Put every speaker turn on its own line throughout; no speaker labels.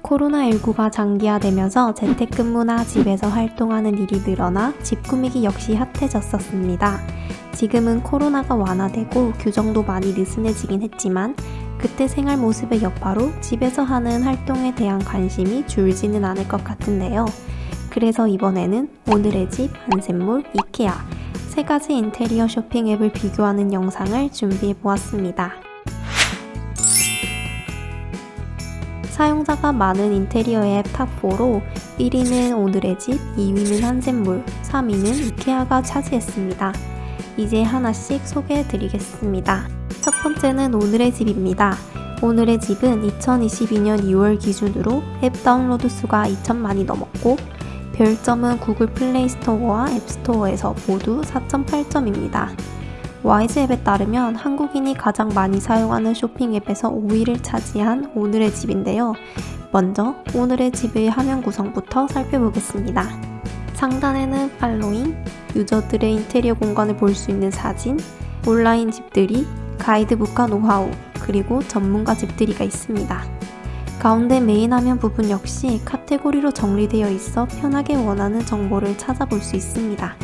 코로나19가 장기화되면서 재택근무나 집에서 활동하는 일이 늘어나 집 꾸미기 역시 핫해졌었습니다. 지금은 코로나가 완화되고 규정도 많이 느슨해지긴 했지만 그때 생활 모습의 여파로 집에서 하는 활동에 대한 관심이 줄지는 않을 것 같은데요. 그래서 이번에는 오늘의 집, 한샘몰, 이케아 세 가지 인테리어 쇼핑 앱을 비교하는 영상을 준비해보았습니다. 사용자가 많은 인테리어 앱 탑4로 1위는 오늘의 집, 2위는 한샘몰, 3위는 이케아가 차지했습니다. 이제 하나씩 소개해드리겠습니다. 첫 번째는 오늘의 집입니다. 오늘의 집은 2022년 2월 기준으로 앱 다운로드 수가 2천만이 넘었고 별점은 구글 플레이 스토어와 앱 스토어에서 모두 4.8점입니다. 와이즈 앱에 따르면 한국인이 가장 많이 사용하는 쇼핑 앱에서 5위를 차지한 오늘의 집인데요. 먼저 오늘의 집의 화면 구성부터 살펴보겠습니다. 상단에는 팔로잉, 유저들의 인테리어 공간을 볼 수 있는 사진, 온라인 집들이, 가이드북과 노하우, 그리고 전문가 집들이가 있습니다. 가운데 메인 화면 부분 역시 카테고리로 정리되어 있어 편하게 원하는 정보를 찾아볼 수 있습니다.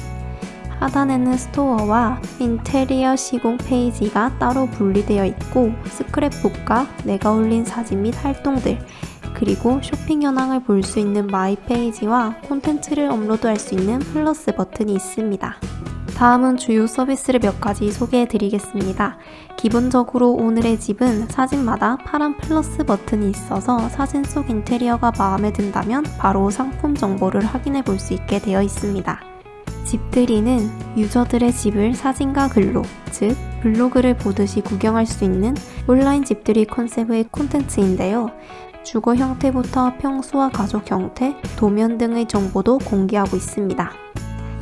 하단에는 스토어와 인테리어 시공 페이지가 따로 분리되어 있고 스크랩북과 내가 올린 사진 및 활동들, 그리고 쇼핑 현황을 볼 수 있는 마이 페이지와 콘텐츠를 업로드할 수 있는 플러스 버튼이 있습니다. 다음은 주요 서비스를 몇 가지 소개해 드리겠습니다. 기본적으로 오늘의 집은 사진마다 파란 플러스 버튼이 있어서 사진 속 인테리어가 마음에 든다면 바로 상품 정보를 확인해 볼 수 있게 되어 있습니다. 집들이는 유저들의 집을 사진과 글로, 즉 블로그를 보듯이 구경할 수 있는 온라인 집들이 컨셉의 콘텐츠인데요. 주거 형태부터 평수와 가족 형태, 도면 등의 정보도 공개하고 있습니다.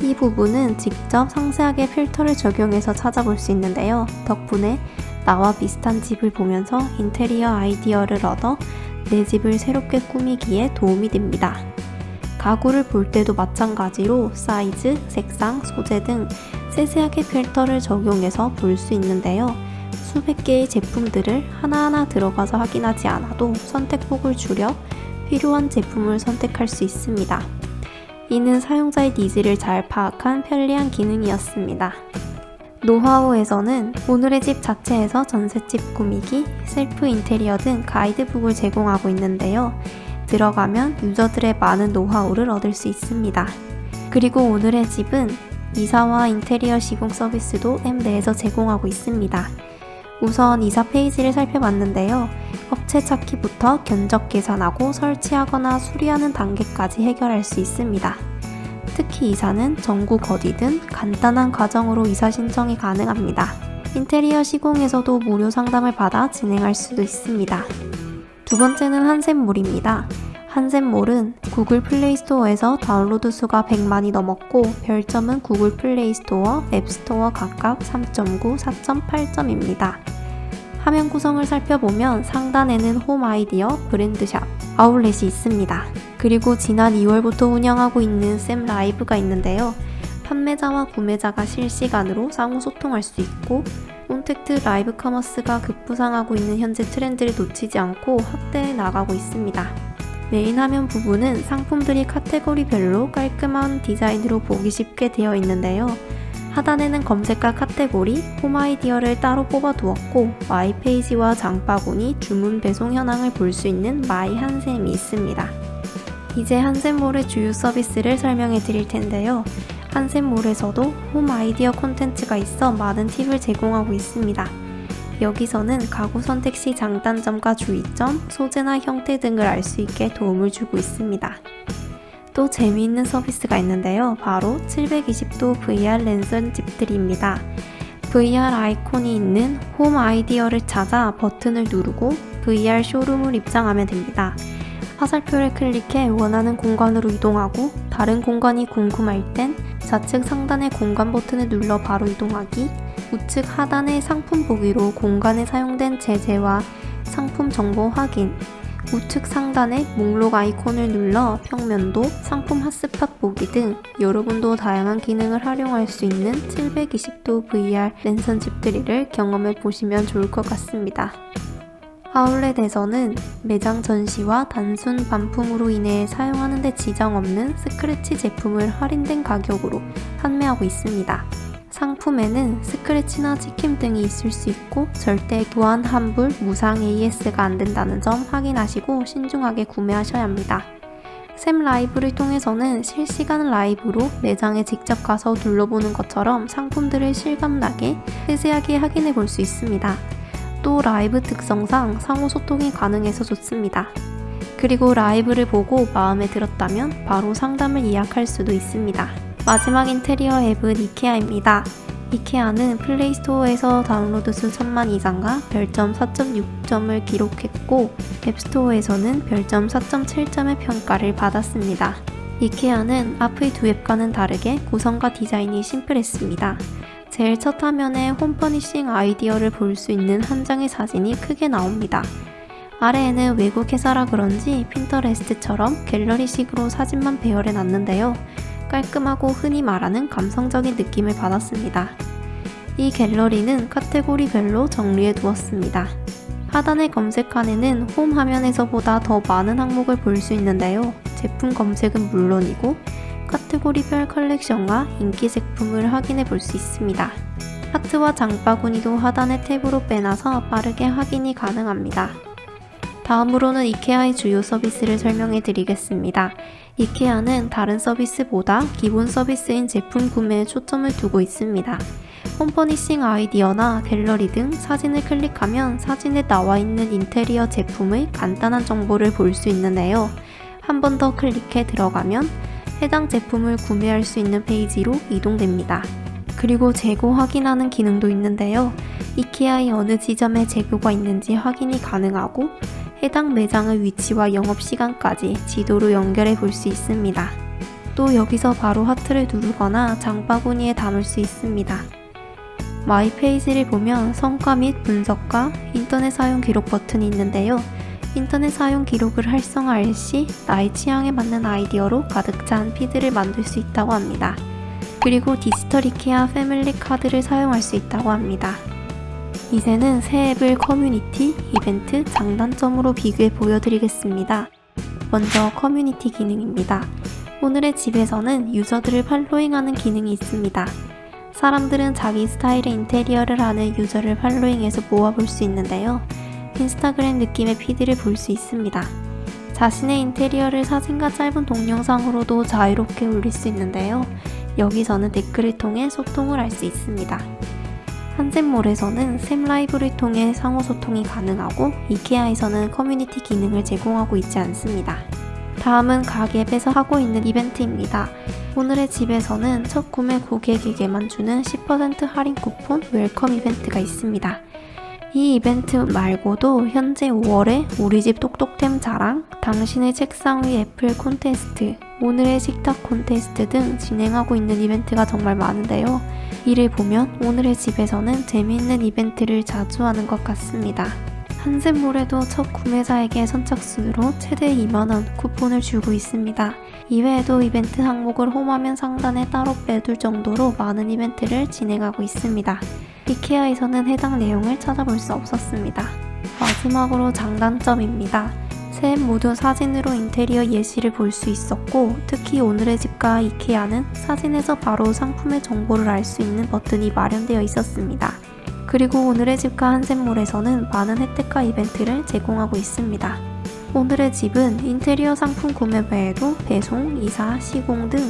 이 부분은 직접 상세하게 필터를 적용해서 찾아볼 수 있는데요. 덕분에 나와 비슷한 집을 보면서 인테리어 아이디어를 얻어 내 집을 새롭게 꾸미기에 도움이 됩니다. 가구를 볼 때도 마찬가지로 사이즈, 색상, 소재 등 세세하게 필터를 적용해서 볼 수 있는데요. 수백 개의 제품들을 하나하나 들어가서 확인하지 않아도 선택폭을 줄여 필요한 제품을 선택할 수 있습니다. 이는 사용자의 니즈를 잘 파악한 편리한 기능이었습니다. 노하우에서는 오늘의 집 자체에서 전셋집 꾸미기, 셀프 인테리어 등 가이드북을 제공하고 있는데요. 들어가면 유저들의 많은 노하우를 얻을 수 있습니다. 그리고 오늘의 집은 이사와 인테리어 시공 서비스도 앱 내에서 제공하고 있습니다. 우선 이사 페이지를 살펴봤는데요. 업체 찾기부터 견적 계산하고 설치하거나 수리하는 단계까지 해결할 수 있습니다. 특히 이사는 전국 어디든 간단한 과정으로 이사 신청이 가능합니다. 인테리어 시공에서도 무료 상담을 받아 진행할 수도 있습니다. 두 번째는 한샘몰입니다. 한샘몰은 구글 플레이 스토어에서 다운로드 수가 100만이 넘었고 별점은 구글 플레이 스토어, 앱 스토어 각각 3.9, 4.8점입니다. 화면 구성을 살펴보면 상단에는 홈 아이디어, 브랜드샵, 아울렛이 있습니다. 그리고 지난 2월부터 운영하고 있는 샘 라이브가 있는데요. 판매자와 구매자가 실시간으로 상호 소통할 수 있고 콘택트 라이브 커머스가 급부상하고 있는 현재 트렌드를 놓치지 않고 확대해 나가고 있습니다. 메인 화면 부분은 상품들이 카테고리별로 깔끔한 디자인으로 보기 쉽게 되어 있는데요. 하단에는 검색과 카테고리, 홈 아이디어를 따로 뽑아 두었고 마이 페이지와 장바구니, 주문 배송 현황을 볼 수 있는 마이 한샘이 있습니다. 이제 한샘몰의 주요 서비스를 설명해 드릴 텐데요. 한샘몰에서도 홈 아이디어 콘텐츠가 있어 많은 팁을 제공하고 있습니다. 여기서는 가구 선택 시 장단점과 주의점, 소재나 형태 등을 알 수 있게 도움을 주고 있습니다. 또 재미있는 서비스가 있는데요. 바로 720도 VR 랜선 집들이입니다. VR 아이콘이 있는 홈 아이디어를 찾아 버튼을 누르고 VR 쇼룸을 입장하면 됩니다. 화살표를 클릭해 원하는 공간으로 이동하고 다른 공간이 궁금할 땐 좌측 상단의 공간 버튼을 눌러 바로 이동하기, 우측 하단의 상품 보기로 공간에 사용된 제재와 상품 정보 확인, 우측 상단의 목록 아이콘을 눌러 평면도, 상품 핫스팟 보기 등 여러분도 다양한 기능을 활용할 수 있는 720도 VR 랜선 집들이를 경험해 보시면 좋을 것 같습니다. 아울렛에서는 매장 전시와 단순 반품으로 인해 사용하는 데 지장 없는 스크래치 제품을 할인된 가격으로 판매하고 있습니다. 상품에는 스크래치나 찍힘 등이 있을 수 있고 절대 교환 환불, 무상 AS가 안 된다는 점 확인하시고 신중하게 구매하셔야 합니다. 샘 라이브를 통해서는 실시간 라이브로 매장에 직접 가서 둘러보는 것처럼 상품들을 실감나게 세세하게 확인해 볼 수 있습니다. 또 라이브 특성상 상호 소통이 가능해서 좋습니다. 그리고 라이브를 보고 마음에 들었다면 바로 상담을 예약할 수도 있습니다. 마지막 인테리어 앱은 이케아입니다. 이케아는 플레이스토어에서 다운로드 수 1000만 이상과 별점 4.6점을 기록했고 앱스토어에서는 별점 4.7점의 평가를 받았습니다. 이케아는 앞의 두 앱과는 다르게 구성과 디자인이 심플했습니다. 제일 첫 화면에 홈 퍼니싱 아이디어를 볼 수 있는 한 장의 사진이 크게 나옵니다. 아래에는 외국 회사라 그런지 핀터레스트처럼 갤러리식으로 사진만 배열해 놨는데요. 깔끔하고 흔히 말하는 감성적인 느낌을 받았습니다. 이 갤러리는 카테고리별로 정리해 두었습니다. 하단의 검색칸에는 홈 화면에서보다 더 많은 항목을 볼 수 있는데요. 제품 검색은 물론이고 카테고리별 컬렉션과 인기 제품을 확인해 볼 수 있습니다. 하트와 장바구니도 하단의 탭으로 빼놔서 빠르게 확인이 가능합니다. 다음으로는 이케아의 주요 서비스를 설명해 드리겠습니다. 이케아는 다른 서비스보다 기본 서비스인 제품 구매에 초점을 두고 있습니다. 홈퍼니싱 아이디어나 갤러리 등 사진을 클릭하면 사진에 나와 있는 인테리어 제품의 간단한 정보를 볼 수 있는데요. 한 번 더 클릭해 들어가면 해당 제품을 구매할 수 있는 페이지로 이동됩니다. 그리고 재고 확인하는 기능도 있는데요. 이케아의 어느 지점에 재고가 있는지 확인이 가능하고 해당 매장의 위치와 영업시간까지 지도로 연결해 볼 수 있습니다. 또 여기서 바로 하트를 누르거나 장바구니에 담을 수 있습니다. 마이 페이지를 보면 성과 및 분석과 인터넷 사용 기록 버튼이 있는데요. 인터넷 사용 기록을 활성화할 시 나의 취향에 맞는 아이디어로 가득 찬 피드를 만들 수 있다고 합니다. 그리고 디지털 이케아 패밀리 카드를 사용할 수 있다고 합니다. 이제는 새 앱을 커뮤니티, 이벤트, 장단점으로 비교해 보여드리겠습니다. 먼저 커뮤니티 기능입니다. 오늘의 집에서는 유저들을 팔로잉하는 기능이 있습니다. 사람들은 자기 스타일의 인테리어를 하는 유저를 팔로잉해서 모아볼 수 있는데요. 인스타그램 느낌의 피드를 볼 수 있습니다. 자신의 인테리어를 사진과 짧은 동영상으로도 자유롭게 올릴 수 있는데요. 여기서는 댓글을 통해 소통을 할 수 있습니다. 한샘몰에서는 샘 라이브를 통해 상호 소통이 가능하고 이케아에서는 커뮤니티 기능을 제공하고 있지 않습니다. 다음은 각 앱에서 하고 있는 이벤트입니다. 오늘의 집에서는 첫 구매 고객에게만 주는 10% 할인 쿠폰 웰컴 이벤트가 있습니다. 이 이벤트 말고도 현재 5월에 우리집 똑똑템 자랑, 당신의 책상 위 애플 콘테스트, 오늘의 식탁 콘테스트 등 진행하고 있는 이벤트가 정말 많은데요. 이를 보면 오늘의 집에서는 재미있는 이벤트를 자주 하는 것 같습니다. 한샘몰에도 첫 구매자에게 선착순으로 최대 2만원 쿠폰을 주고 있습니다. 이외에도 이벤트 항목을 홈화면 상단에 따로 빼둘 정도로 많은 이벤트를 진행하고 있습니다. 이케아에서는 해당 내용을 찾아볼 수 없었습니다. 마지막으로 장단점입니다. 세 앱 모두 사진으로 인테리어 예시를 볼 수 있었고 특히 오늘의 집과 이케아는 사진에서 바로 상품의 정보를 알 수 있는 버튼이 마련되어 있었습니다. 그리고 오늘의 집과 한샘몰에서는 많은 혜택과 이벤트를 제공하고 있습니다. 오늘의 집은 인테리어 상품 구매 외에도 배송, 이사, 시공 등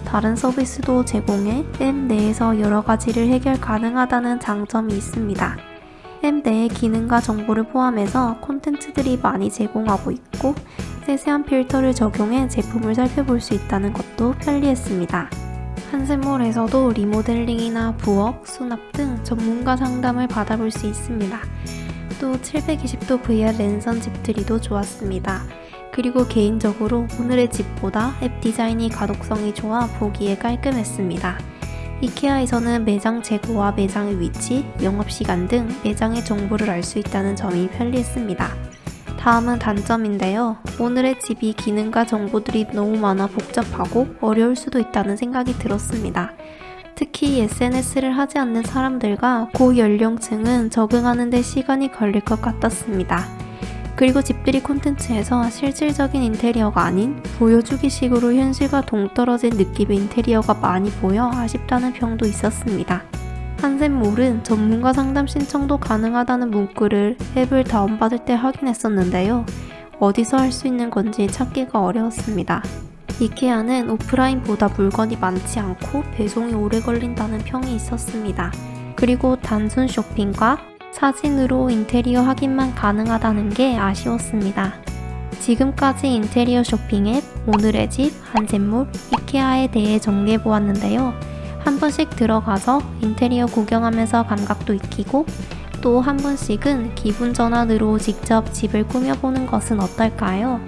다른 서비스도 제공해 앱 내에서 여러 가지를 해결 가능하다는 장점이 있습니다. 앱 내의 기능과 정보를 포함해서 콘텐츠들이 많이 제공하고 있고 세세한 필터를 적용해 제품을 살펴볼 수 있다는 것도 편리했습니다. 한샘몰에서도 리모델링이나 부엌, 수납 등 전문가 상담을 받아볼 수 있습니다. 또 720도 VR 랜선 집들이도 좋았습니다. 그리고 개인적으로 오늘의 집보다 앱 디자인이 가독성이 좋아 보기에 깔끔했습니다. 이케아에서는 매장 재고와 매장의 위치, 영업시간 등 매장의 정보를 알 수 있다는 점이 편리했습니다. 다음은 단점인데요. 오늘의 집이 기능과 정보들이 너무 많아 복잡하고 어려울 수도 있다는 생각이 들었습니다. 특히 SNS를 하지 않는 사람들과 고연령층은 적응하는 데 시간이 걸릴 것 같았습니다. 그리고 집들이 콘텐츠에서 실질적인 인테리어가 아닌 보여주기식으로 현실과 동떨어진 느낌의 인테리어가 많이 보여 아쉽다는 평도 있었습니다. 한센몰은 전문가 상담 신청도 가능하다는 문구를 앱을 다운받을 때 확인했었는데요. 어디서 할 수 있는 건지 찾기가 어려웠습니다. 이케아는 오프라인보다 물건이 많지 않고 배송이 오래 걸린다는 평이 있었습니다. 그리고 단순 쇼핑과 사진으로 인테리어 확인만 가능하다는 게 아쉬웠습니다. 지금까지 인테리어 쇼핑 앱, 오늘의 집, 한센몰, 이케아에 대해 정리해보았는데요. 한 번씩 들어가서 인테리어 구경하면서 감각도 익히고 또 한 번씩은 기분 전환으로 직접 집을 꾸며보는 것은 어떨까요?